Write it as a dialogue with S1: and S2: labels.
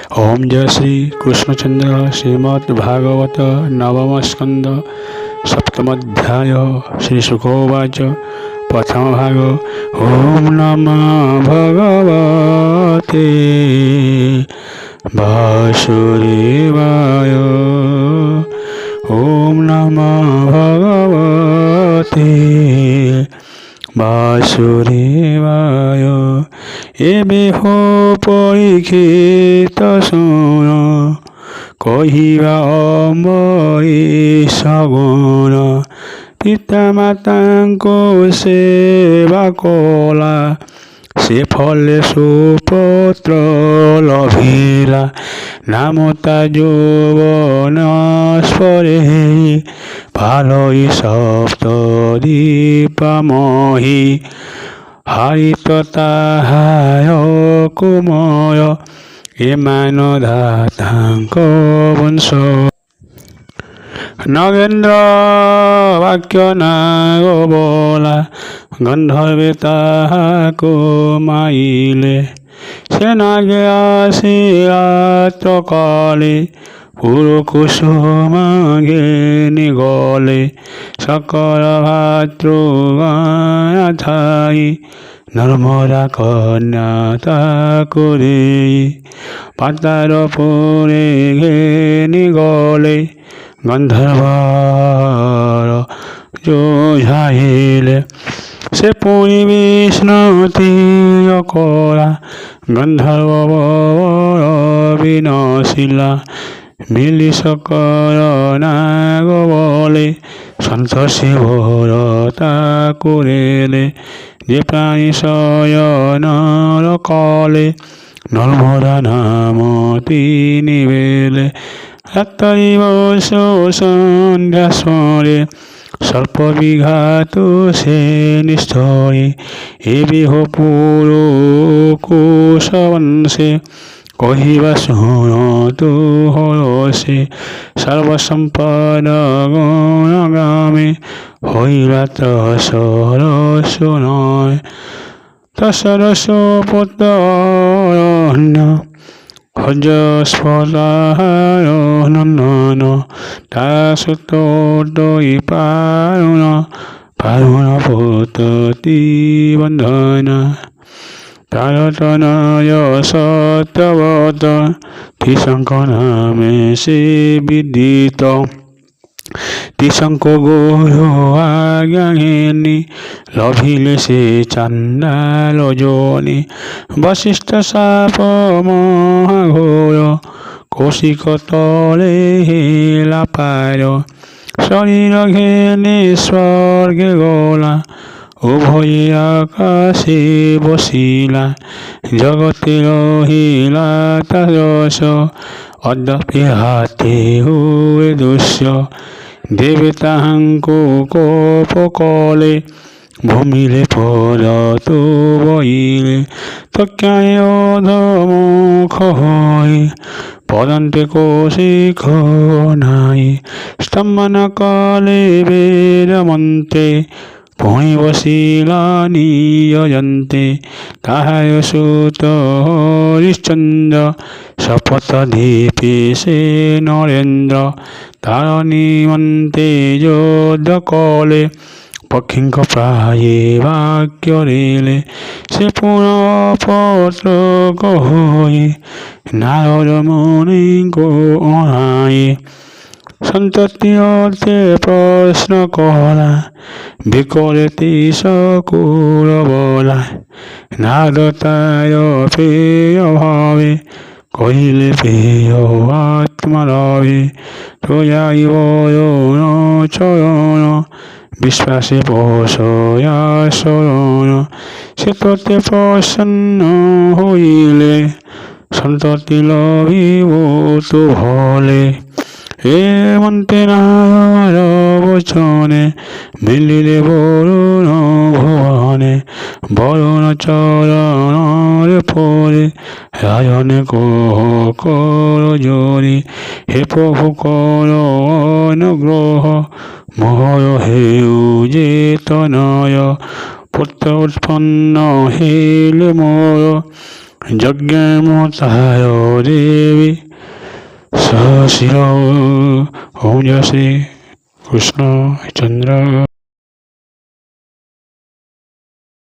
S1: ओम जय श्री कृष्णचंद्र श्रीमद् भागवत नवम स्कंद सप्तमध्याय श्री सुखोवाच प्रथम भाग ओम नमः भगवते वासुदेवाय ओम नमः भगवते वासुदेवाय एबे हो परीक्षित शुण कहिबा अमरी सगुण पिता माताको सेवा कला से फले सुपुत्र लभिला नामता যৌবন স্পরে ভালই সপ্ত দীপমহি হারিত তাহায় কুময় এমান ধাতাঙ্ক বংশ নগেন্দ্র বাক্য নাগ বলা গন্ধর্বে তাহাকো মাইলে সে নাগে আসিয়া ত্রকালে পুরো কুসুমাগে নিগলে সকল ভাতৃগাথাই নর্মদা কন্যা তাকুরে পাতার পরে ঘেনি গলে গন্ধর্বর জোঝাইলে সে পুরি বিষ্ণুতি করা গন্ধর্ব বিনশিলা মিলি সকল নাগ বলে সন্তোষী ভোর তাকুরেলে যে প্রাণী শয়নর কলে নর্মদা নাম তিনি বেলে রাত্রি বস সন্ধ্যা স্মরে স্বল্প বিঘাত সে নিষ্ঠরে এ বিহ পুর কুশবংশে কহিবা শুণতু হরসে সর্বসম্পদ গণগ্রামে হইলা তসরস নয় তসরস পুত্র হজস্ফলায় নন্দন তাসুতোদয়ী পারুণ পারুণ পুততি বন্ধন তারতনয় সত্যবত ত্রিশঙ্ক নামে সে বিদিত ত্রিশঙ্ক গুরু আজ্ঞাহীনি লভিলে সে চান্দাল জনি বশিষ্ঠ সাপ মহাঘোর কৌশিক তলে হেলা পার শরীর ঘেনে স্বর্গে গলা উভয়ে আকাশে বসিলা জগতে রহিলা তারস অদ্যাপি হাতে হুয়ে দস্য দেবে তাহাঙ্কু কোপ কলে ভূমিলে পদ তো বইলে তজ্ঞায় অধমুখ হয় পদান্তে কৌশিক নাই স্তম্ভন কালে বেদমন্ত্রে পুঁই বসিলা নিয়ন্তে তাহায় সুত হরিশ্চন্দ্র শপথ দীপে সে নরেন্দ্র তার নিমন্তে যোদ্ধ কলে পক্ষিঙ্ক প্রায়ে বাক্য রেলে সে পুনঃপত্র কহয়ে নারদ মুনিঙ্ক অনায়ে সন্ততি অর্থে প্রশ্ন করা বিকলে তিসকুর বলা নারদায় প্রিয় ভাবে কহিলে প্রিয় আত্মারবে তোয়াইব চরণ বিশ্বাসে পশয়া শরণ সে তোতে প্রসন্ন হইলে সন্ততি লভিব তো ভলে এ মন্তে নার বচনে মিলিলে বরুণ ভুবনে বরুণ চরণের পরে রাজনে কহ কর জোরে হে প্রভু কর অনুগ্রহ মোহর হেউ যে তনয় পুত্র উৎপন্ন হেলে মোর যজ্ঞমতায় দেবী সশির। ওম জয় শ্রী কৃষ্ণ চন্দ্র।